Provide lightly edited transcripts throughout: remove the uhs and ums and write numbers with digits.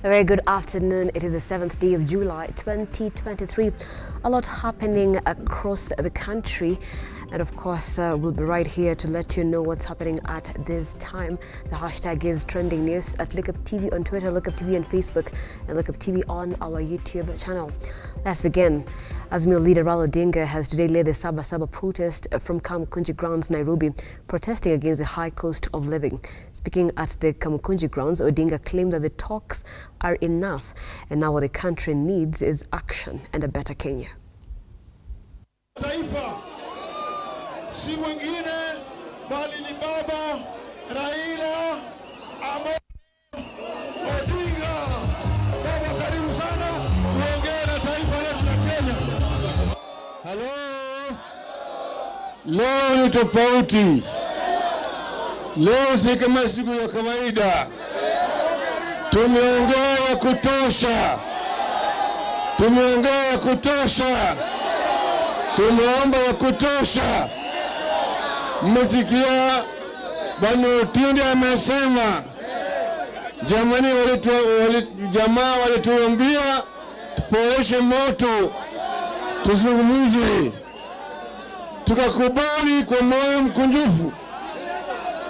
A very good afternoon. It is the 7th day of July 2023. A lot happening across the country. And of course, we'll be right here to let you know what's happening at this time. The hashtag is trending news at Lookuptv on Twitter, Lookuptv on Facebook, and Lookuptv on our YouTube channel. Let's begin. Azimio leader Raila Odinga has today led the Saba Saba protest from Kamukunji grounds, Nairobi, protesting against the high cost of living. Speaking at the Kamukunji grounds, Odinga claimed that the talks are enough, and now what the country needs is action and a better Kenya. Si mwingine bali ni baba Raila Odinga. Baba, karibu sana kuongea na taifa letu la Kenya. Hello. Leo ni tofauti. Leo si kama siku ya kawaida. Tumeongea ya kutosha. Tumeongea ya kutosha. Tumeomba ya kutosha. Mmesikia Bwana Otindi amesema, jamani, jamaa walituambia tupoeshe moto, tuzungumze. Tukakubali kwa moyo mkunjufu,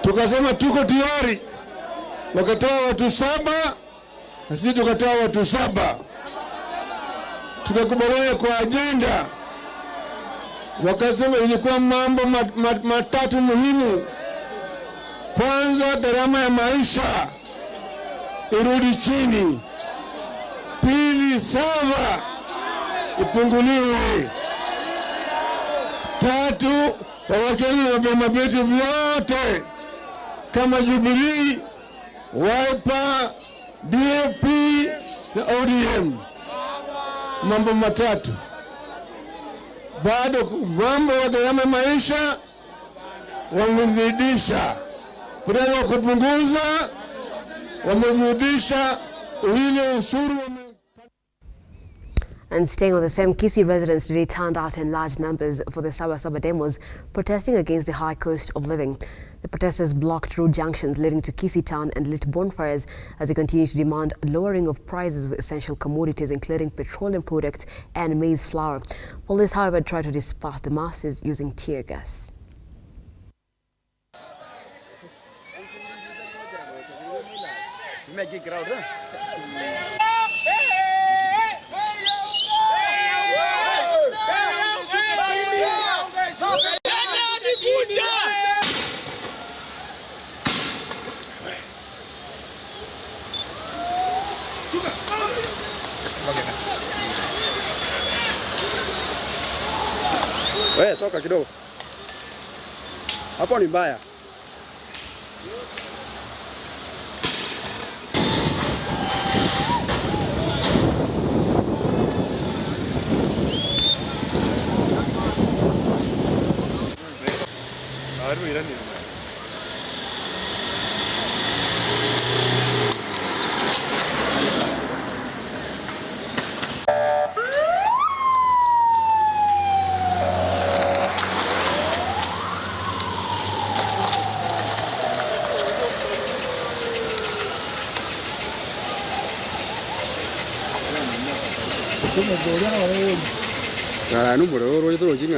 tukasema tuko tayari. Wakatoa watu 7 na sisi tukatoa watu 7. Tukakubaliana kwa agenda. Wakasema ilikuwa mambo matatu muhimu. Kwanza, gharama ya maisha irudi chini. Pili, sawa ipunguliwe. Tatu, wawakilishi wa vyama vyetu vyote kama Jubilee, Wiper, DAP na ODM. Mambo matatu. Bado mambo ya gharama maisha wamezidisha. Badala ya kupunguza, wamezidisha ile ushuru. And staying on the same, Kisii residents today turned out in large numbers for the Saba Saba demos, protesting against the high cost of living. The protesters blocked road junctions leading to Kisii town and lit bonfires as they continue to demand lowering of prices of essential commodities, including petroleum products and maize flour. Police, however, tried to disperse the masses using tear gas. Wewe toka kidogo. Hapo ni mbaya.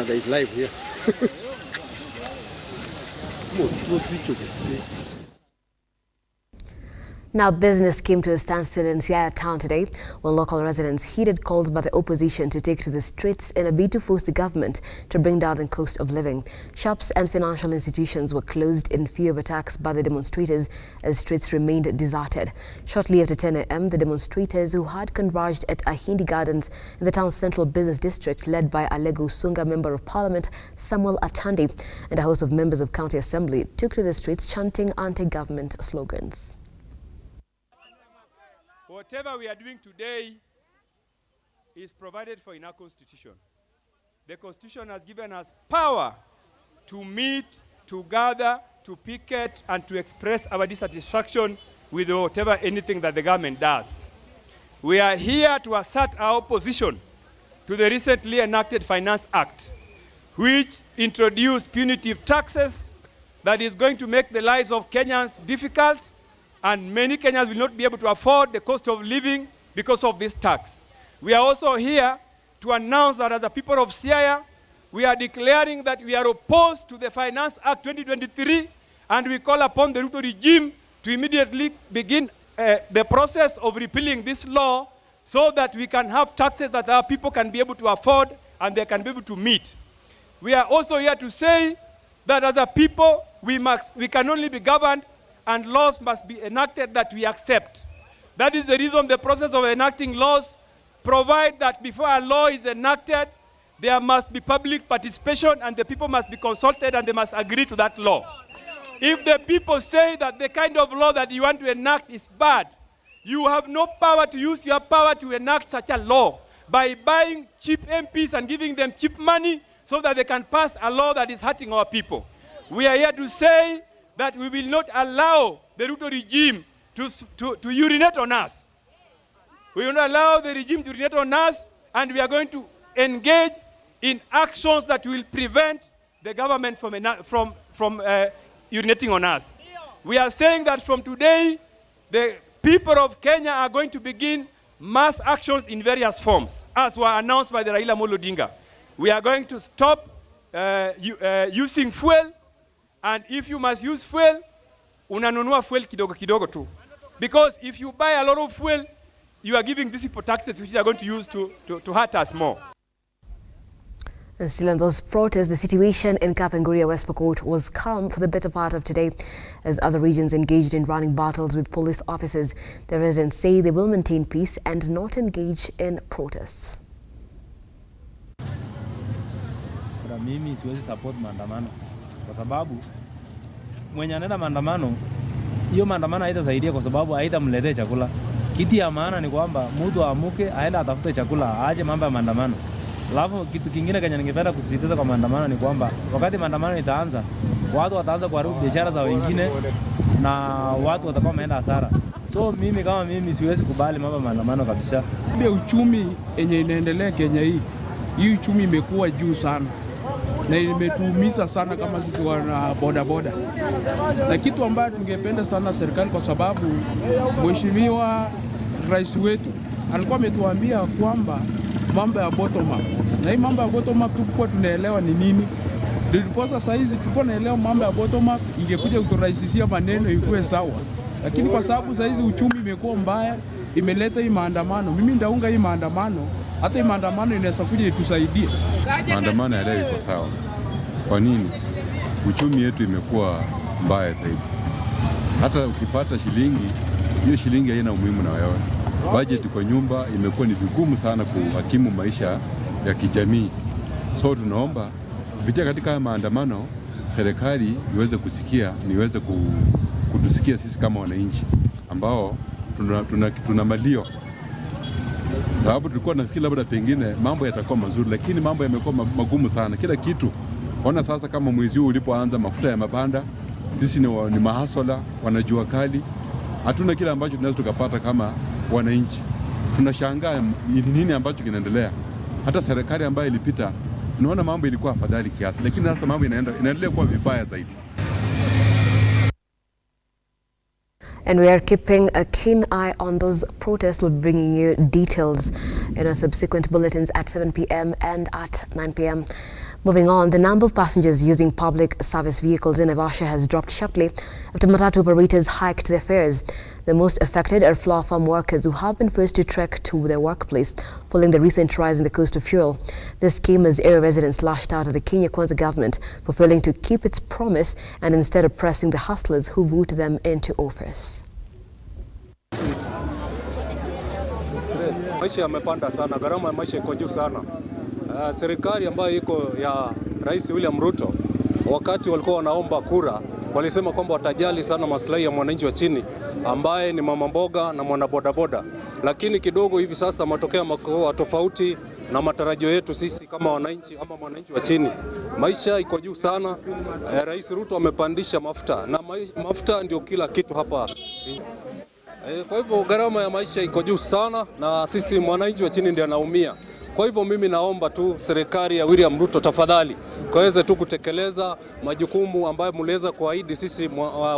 There is life here. Now, business came to a standstill in Siaya town today when local residents heeded calls by the opposition to take to the streets in a bid to force the government to bring down the cost of living. Shops and financial institutions were closed in fear of attacks by the demonstrators as streets remained deserted. Shortly after 10 a.m., the demonstrators, who had converged at Ahindi Gardens in the town's central business district, led by Alego Sunga Member of Parliament Samuel Atandi and a host of members of County Assembly, took to the streets chanting anti-government slogans. Whatever we are doing today is provided for in our Constitution. The Constitution has given us power to meet, to gather, to picket, and to express our dissatisfaction with whatever anything that the government does. We are here to assert our opposition to the recently enacted Finance Act, which introduced punitive taxes that is going to make the lives of Kenyans difficult and many Kenyans will not be able to afford the cost of living because of this tax. We are also here to announce that as the people of Siaya, we are declaring that we are opposed to the Finance Act 2023, and we call upon the RUTO regime to immediately begin the process of repealing this law so that we can have taxes that our people can be able to afford and they can be able to meet. We are also here to say that as a people, we can only be governed and laws must be enacted that we accept. That is the reason the process of enacting laws provide that before a law is enacted, there must be public participation and the people must be consulted and they must agree to that law. If the people say that the kind of law that you want to enact is bad, you have no power to use your power to enact such a law by buying cheap MPs and giving them cheap money so that they can pass a law that is hurting our people. We are here to say that we will not allow the RUTO regime to urinate on us. We will not allow the regime to urinate on us, and we are going to engage in actions that will prevent the government from urinating on us. We are saying that from today, the people of Kenya are going to begin mass actions in various forms, as were announced by the Raila Amolo Odinga. We are going to stop using fuel, and if you must use fuel, unanunua fuel kidogo kidogo tu. Because if you buy a lot of fuel, you are giving these people taxes which they are going to use to hurt us more. And still on those protests, the situation in Kapenguria, West Pokot was calm for the better part of today as other regions engaged in running battles with police officers. The residents say they will maintain peace and not engage in protests. Mimi siwezi support maandamano kwa sababu mwenye anaenda maandamano, hiyo maandamano haitasaidia kwa sababu haitamletea chakula. Kitu ya maana ni kwamba mtu aamuke aende atafute chakula, aache mambo ya maandamano. Alafu kitu kingine Kenya ningependa kusisitiza kwa maandamano ni kwamba wakati maandamano itaanza, watu wataanza kuharibu biashara za wengine na watu watakuwa wameenda hasara. So mimi kama mimi siwezi kubali mambo ya maandamano kabisa. Uchumi yenye inaendelea Kenya hii uchumi imekuwa juu sana na imetuumiza sana kama sisi wana boda boda. Na kitu ambacho tungependa sana serikali, kwa sababu mheshimiwa rais wetu alikuwa ametuambia kwamba mambo ya bottom up. Na hii mambo ya bottom up tulikuwa tunaelewa ni nini. Ndiposa saa hizi tulikuwa tunaelewa mambo ya bottom up ingekuja kuturahisishia maneno ikuwe sawa. Lakini kwa sababu saa hizi uchumi imekuwa mbaya, imeleta hii maandamano. Mimi ndaunga hii maandamano, hata hii maandamano inaweza kuja itusaidie. Maandamano ya leo iko sawa. Kwa nini? Uchumi yetu imekuwa mbaya zaidi. Hata ukipata shilingi, hiyo shilingi haina umuhimu na wewe. Budget kwa nyumba imekuwa ni vigumu sana kuhakimu maisha ya kijamii. So tunaomba kupitia katika maandamano serikali iweze kusikia, niweze kutusikia sisi kama wananchi ambao tuna malio. Sababu tulikuwa nafikiri labda pengine mambo yatakuwa mazuri, lakini mambo yamekuwa magumu sana. Kila kitu. Ona sasa kama mwezi huu ulipoanza mafuta ya mapanda, sisi ni mahasola, wanajua kali. Hatuna kile ambacho tunaweza tukapata kama wananchi. Tunashangaa nini ambacho kinaendelea. Hata serikali ambayo ilipita, tunaona mambo ilikuwa afadhali kiasi, lakini sasa mambo inaendelea kuwa vibaya zaidi. And we are keeping a keen eye on those protests. We'll be bringing you details in our subsequent bulletins at 7 p.m. and at 9 p.m. Moving on, the number of passengers using public service vehicles in Naivasha has dropped sharply after matatu operators hiked their fares. The most affected are flour farm workers who have been forced to trek to their workplace following the recent rise in the cost of fuel. This came as area residents lashed out at the Kenya Kwanza government for failing to keep its promise and instead oppressing the hustlers who voted them into office. Maisha yamepanda sana, gharama ya maisha iko juu sana. Serikali ambayo iko ya Rais William Ruto, wakati walikuwa wanaomba kura, walisema kwamba watajali sana maslahi ya mwananchi wa chini ambaye ni mama mboga na mwana bodaboda. Lakini kidogo hivi sasa matokeo yamekuwa tofauti na matarajio yetu sisi kama wananchi ama mwananchi wa chini. Maisha iko juu sana. Rais Ruto amepandisha mafuta na mafuta ndio kila kitu hapa. Kwa hivyo gharama ya maisha iko juu sana na sisi mwananchi wa chini ndio anaumia. Kwa hivyo mimi naomba tu serikali ya William Ruto tafadhali kaweze tu kutekeleza majukumu ambayo mliweza kuahidi sisi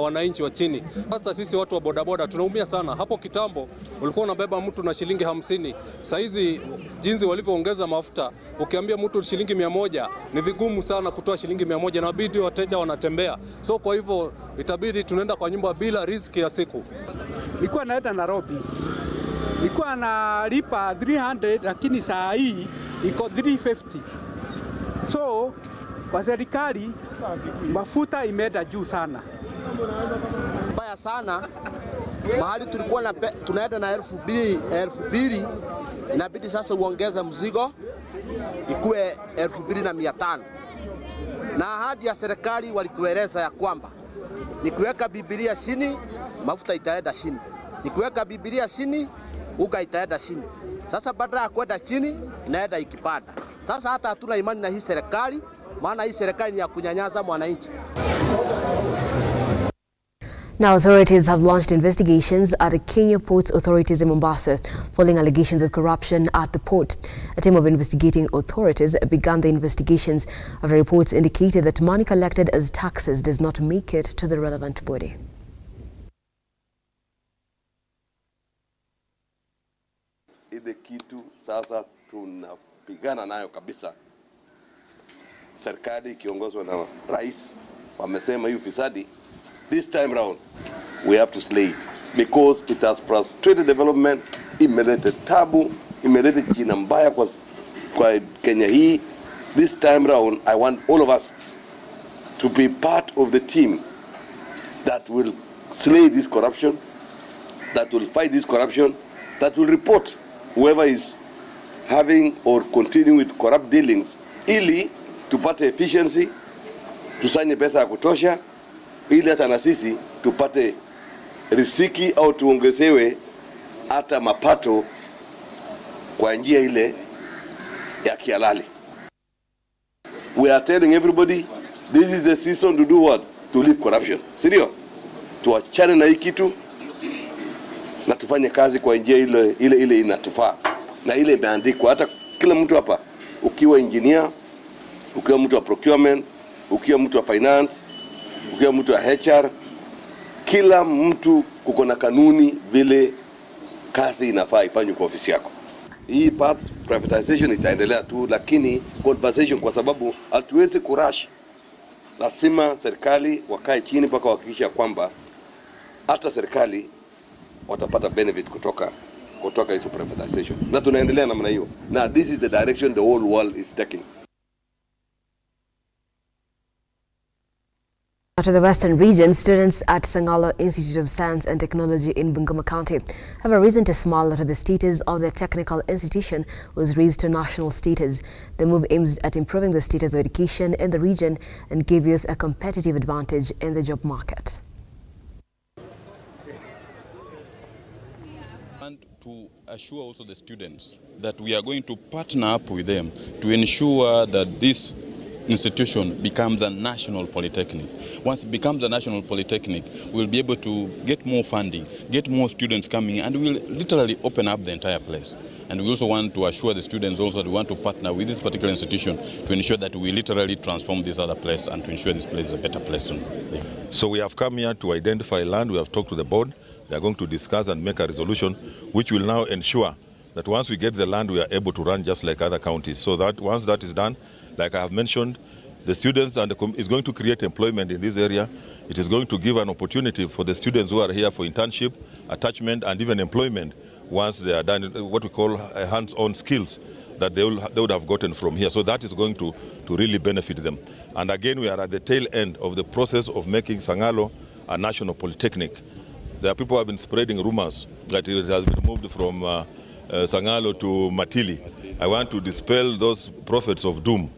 wananchi wa chini. Sasa sisi watu wa bodaboda tunaumia sana. Hapo kitambo ulikuwa unabeba mtu na shilingi 50. Sasa hizi jinsi walivyoongeza mafuta, ukiambia mtu shilingi 100 ni vigumu sana kutoa shilingi 100 na bidii wateja wanatembea. So kwa hivyo itabidi tunaenda kwa nyumba bila riziki ya siku. Nilikuwa naenda Nairobi. Nilikuwa nalipa 300 lakini saa hii iko 350. So kwa serikali mafuta imeenda juu sana. Baya sana. Mahali tulikuwa tunaenda na 2,000 inabidi sasa uongeze mzigo ikuwe 2,500. Na ahadi ya serikali walitueleza ya kwamba nikiweka Biblia chini mafuta itaenda chini. Nikiweka Biblia chini uga itaenda chini. Sasa badala ya kwenda chini inaenda ikipanda. Sasa hata hatuna imani na hii serikali, maana hii serikali ni ya kunyanyasa mwananchi. Now, authorities have launched investigations at the Kenya Ports Authorities in Mombasa following allegations of corruption at the port. A team of investigating authorities began the investigations after reports indicated that money collected as taxes does not make it to the relevant body. Ile kitu sasa tunapigana nayo kabisa. Serikali ikiongozwa na rais wamesema hiyo fisadi, this time round we have to slay it because it has frustrated development, imeleta tabu, imeleta jina mbaya kwa Kenya hii. This time round I want all of us to be part of the team that will slay this corruption, that will fight this corruption, that will report whoever is having or continuing with corrupt dealings, ili tupate efficiency, tusanye pesa ya kutosha, ili hata na sisi tupate riziki au tuongezewe hata mapato kwa njia ile ya kihalali. We are telling everybody this is the season to do what? To leave corruption. Sirio? Tuachane na hii kitu na tufanye kazi kwa njia ile inatufaa na ile imeandikwa. Hata kila mtu hapa, ukiwa engineer, ukiwa mtu wa procurement, ukiwa mtu wa finance, ukiwa mtu wa HR, kila mtu kuko na kanuni vile kazi inafaa ifanywe kwa ofisi yako. Hii parts privatization itaendelea tu, lakini conversation, kwa sababu hatuwezi kurush. Lazima serikali wakae chini mpaka wahakikisha kwamba hata serikali watapata benefit kutoka hizo privatization. Na tunaendelea namna hiyo. Now this is the direction the whole world is taking. To the Western region, students at Sangalo Institute of Science and Technology in Bungoma County have a reason to smile after the status of their technical institution was raised to national status. The move aims at improving the status of education in the region and give youth a competitive advantage in the job market. And to assure also the students that we are going to partner up with them to ensure that this institution becomes a national polytechnic. Once it becomes a national polytechnic, we'll be able to get more funding, get more students coming, and we'll literally open up the entire place. And we also want to assure the students also that we want to partner with this particular institution to ensure that we literally transform this other place and to ensure this place is a better place soon. Yeah. So we have come here to identify land. We have talked to the board. They are going to discuss and make a resolution which will now ensure that once we get the land, we are able to run just like other counties. So that once that is done, like I have mentioned, the students and is going to create employment in this area. It is going to give an opportunity for the students who are here for internship, attachment, and even employment once they are done what we call hands-on skills that they would have gotten from here. So that is going to really benefit them. And again, we are at the tail end of the process of making Sangalo a national polytechnic. There are people who have been spreading rumors that it has been moved from Sangalo to Matili. I want to dispel those prophets of doom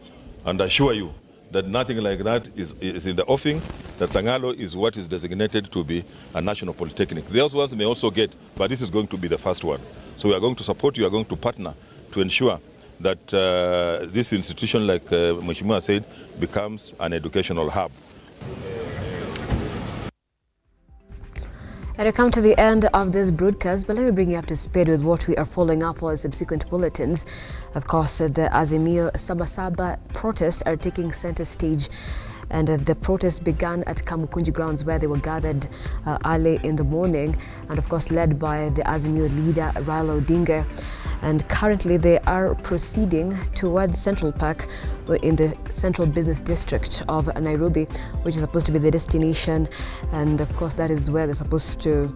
and assure you that nothing like that is in the offing, that Sangalo is what is designated to be a national polytechnic. The other ones may also get, but this is going to be the first one. So we are going to support you, we are going to partner to ensure that this institution, like Mheshimiwa said, becomes an educational hub. And I come to the end of this broadcast, but let me bring you up to speed with what we are following up for subsequent bulletins. Of course, the Azimio Saba Saba protests are taking center stage, and the protest began at Kamukunji grounds, where they were gathered early in the morning, and of course led by the Azimio leader Raila Odinga. And currently they are proceeding towards Central Park in the Central Business District of Nairobi, which is supposed to be the destination, and of course that is where they're supposed to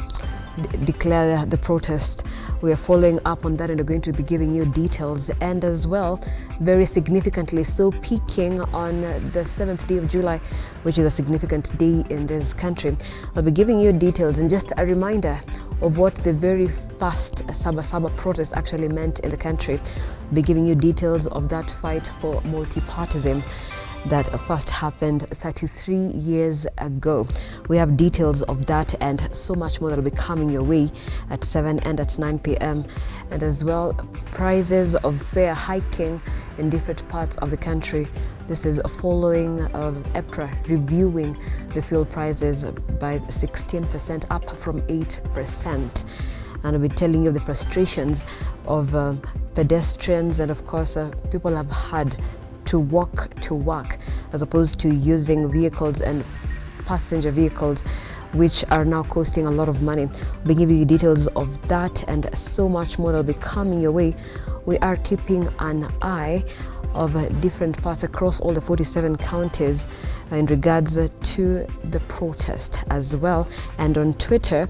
declare the protest. We are following up on that and are going to be giving you details, and as well, very significantly so, peaking on the 7th day of July, which is a significant day in this country. I'll be giving you details, and just a reminder of what the very first Saba Saba protest actually meant in the country. I'll be giving you details of that fight for multipartyism that first happened 33 years ago. We have details of that and so much more that will be coming your way at 7 and at 9 p.m. And as well, prices of fare hiking in different parts of the country. This is following EPRA reviewing the fuel prices by 16%, up from 8%. And I'll be telling you the frustrations of pedestrians, and of course people have had to walk to work as opposed to using vehicles and passenger vehicles, which are now costing a lot of money. We'll be giving you details of that and so much more that will be coming your way. We are keeping an eye of different parts across all the 47 counties in regards to the protest as well. And on Twitter,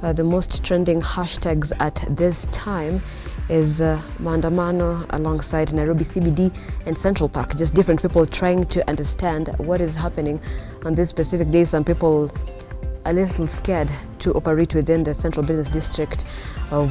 the most trending hashtags at this time is maandamano alongside Nairobi CBD and Central Park. Just different people trying to understand what is happening on this specific day. Some people a little scared to operate within the Central Business District,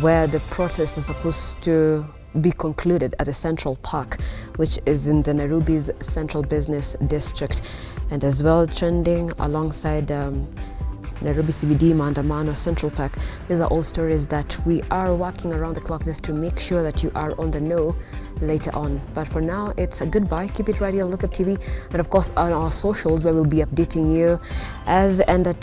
where the protest is supposed to be concluded at the Central Park, which is in the Nairobi's Central Business District. And as well, trending alongside Nairobi CBD, maandamano, Central Park. These are all stories that we are working around the clock just to make sure that you are on the know later on. But for now, it's a goodbye. Keep it right here on Lookuptv, and of course on our socials, where we'll be updating you as and